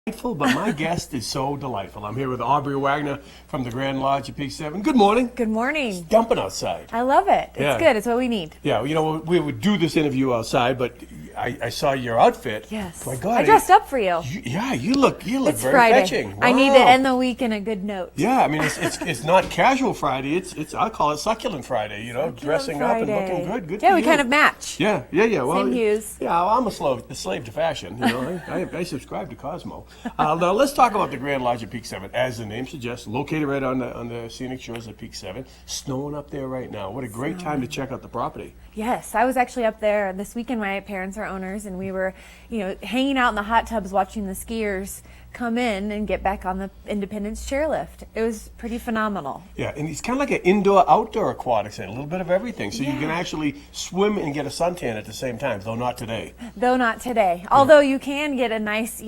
Delightful, but my guest is so delightful. I'm here with Aubrey Wagner from the Grand Lodge at Peak 7. Good morning. Good morning. It's dumping outside. I love it. It's Yeah. good. It's what we need. Yeah, you know, we would do this interview outside, but I saw your outfit. Yes. My God. I dressed up for you. Yeah, you look It's very Friday. fetching. I need to Wow. end the week in a good note. Yeah, I mean, it's not casual Friday. It's I call it succulent Friday. You know, dressing up and looking good. Good Yeah, for we you. kind of match. Yeah. Well, Same hues. Yeah, I'm a slave to fashion. You know, I subscribe to Cosmo. Now let's talk about the Grand Lodge at Peak 7. As the name suggests, located right on the scenic shores of Peak 7. Snowing up there right now. What a great time to check out the property. Yes, I was actually up there this weekend. My parents are owners, and we were, hanging out in the hot tubs watching the skiers come in and get back on the Independence chairlift. It was pretty phenomenal. Yeah, and it's kind of like an indoor-outdoor aquatic center, a little bit of everything. So you can actually swim and get a suntan at the same time, though not today. Though not today. Although you can get a nice,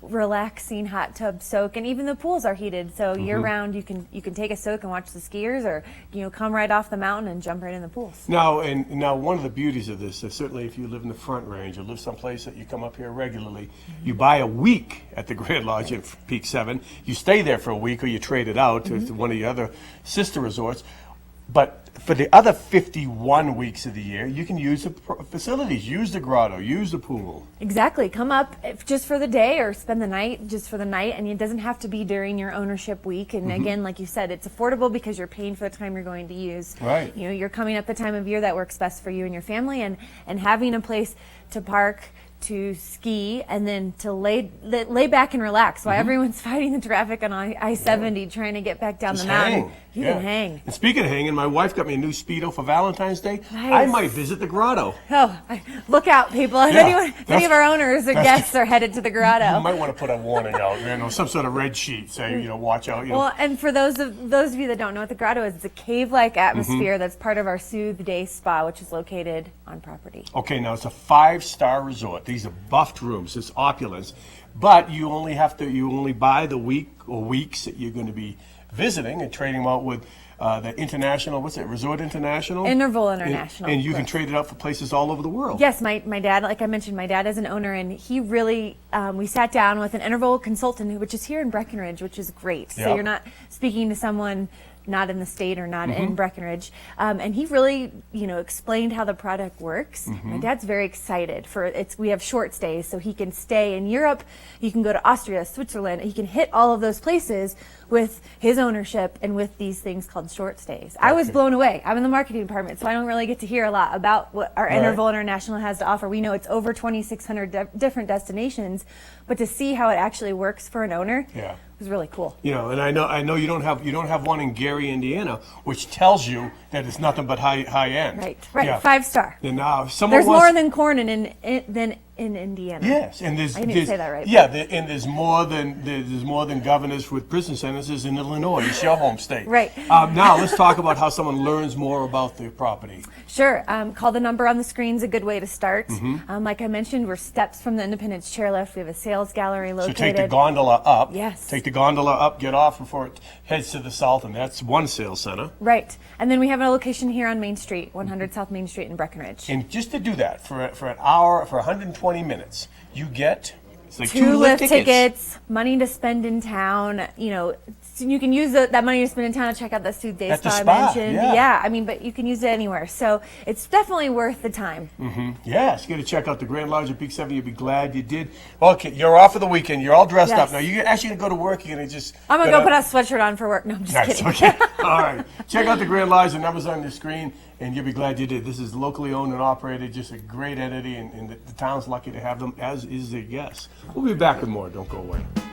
relaxing hot tub soak, and even the pools are heated. So year-round, you can take a soak and watch the skiers, or come right off the mountain and jump right in the pools. Now one of the beauties of this is certainly if you live in the Front Range or live someplace that you come up here regularly, you buy a week at the Grand Lodge at Peak 7. You stay there for a week, or you trade it out to one of the other sister resorts. But for the other 51 weeks of the year, you can use the facilities, use the grotto, use the pool. Exactly. Come up just for the day or spend the night just for the night, and it doesn't have to be during your ownership week. And again, like you said, it's affordable because you're paying for the time you're going to use. Right. You're coming up the time of year that works best for you and your family, and having a place to park, to ski, and then to lay back and relax while everyone's fighting the traffic on I-70 trying to get back down Just the mountain. hang. You can hang. And speaking of hanging, my wife got me a new Speedo for Valentine's Day. Nice. I might visit the grotto. Oh, look out, people. If any of our owners or guests are headed to the grotto. You might want to put a warning out, some sort of red sheet saying, watch out. Well, and for those of you that don't know what the grotto is, it's a cave-like atmosphere that's part of our Soothe Day Spa, which is located on property. Okay, now it's a 5-star resort. These are buffed rooms. It's opulence, but you only buy the week or weeks that you're going to be visiting and trading them out with the international. What's it? Resort International. Interval International. And you can trade it out for places all over the world. Yes, my dad, like I mentioned, my dad is an owner, and he really, we sat down with an Interval consultant, which is here in Breckenridge, which is great. So you're not speaking to someone not in the state or not in Breckenridge. And he really, explained how the product works. My dad's very excited we have short stays, so he can stay in Europe. You can go to Austria, Switzerland. He can hit all of those places with his ownership and with these things called short stays. I was blown away. I'm in the marketing department, so I don't really get to hear a lot about what our Interval International has to offer. We know it's over 2,600 different destinations, but to see how it actually works for an owner, was really cool. And I know you don't have one in Gary, Indiana, which tells you that it's nothing but high end. Right. Yeah. 5-star. And now There's more than corn than in Indiana. Yes, and I didn't say that right. Yeah, and there's more than governors with prison sentences in Illinois. It's your home state. Right. Now let's talk about how someone learns more about the property. Sure. Call the number on the screen is a good way to start. Like I mentioned, we're steps from the Independence chairlift. We have a sales gallery located. So take the gondola up. Yes. Take the gondola up, get off before it heads to the south, and that's one sales center. Right. And then we have a location here on Main Street, 100 South Main Street in Breckenridge. And just to do that, for an hour, for 120 minutes, you get like two lift tickets, money to spend in town. You can use that money to spend in town to check out that Soothe Day Spa I mentioned. Yeah. But you can use it anywhere. So it's definitely worth the time. Yes, you got to check out the Grand Lodge at Peak 7. You'll be glad you did. Okay, you're off for the weekend. You're all dressed up. Now, you're actually going to go to work. You're going to just... I'm going to go put a sweatshirt on for work. No, I'm just kidding. Okay. All right. Check out the Grand Lodge. The number's on your screen, and you'll be glad you did. This is locally owned and operated. Just a great entity, and the town's lucky to have them, as is their guests. We'll be back with more. Don't go away.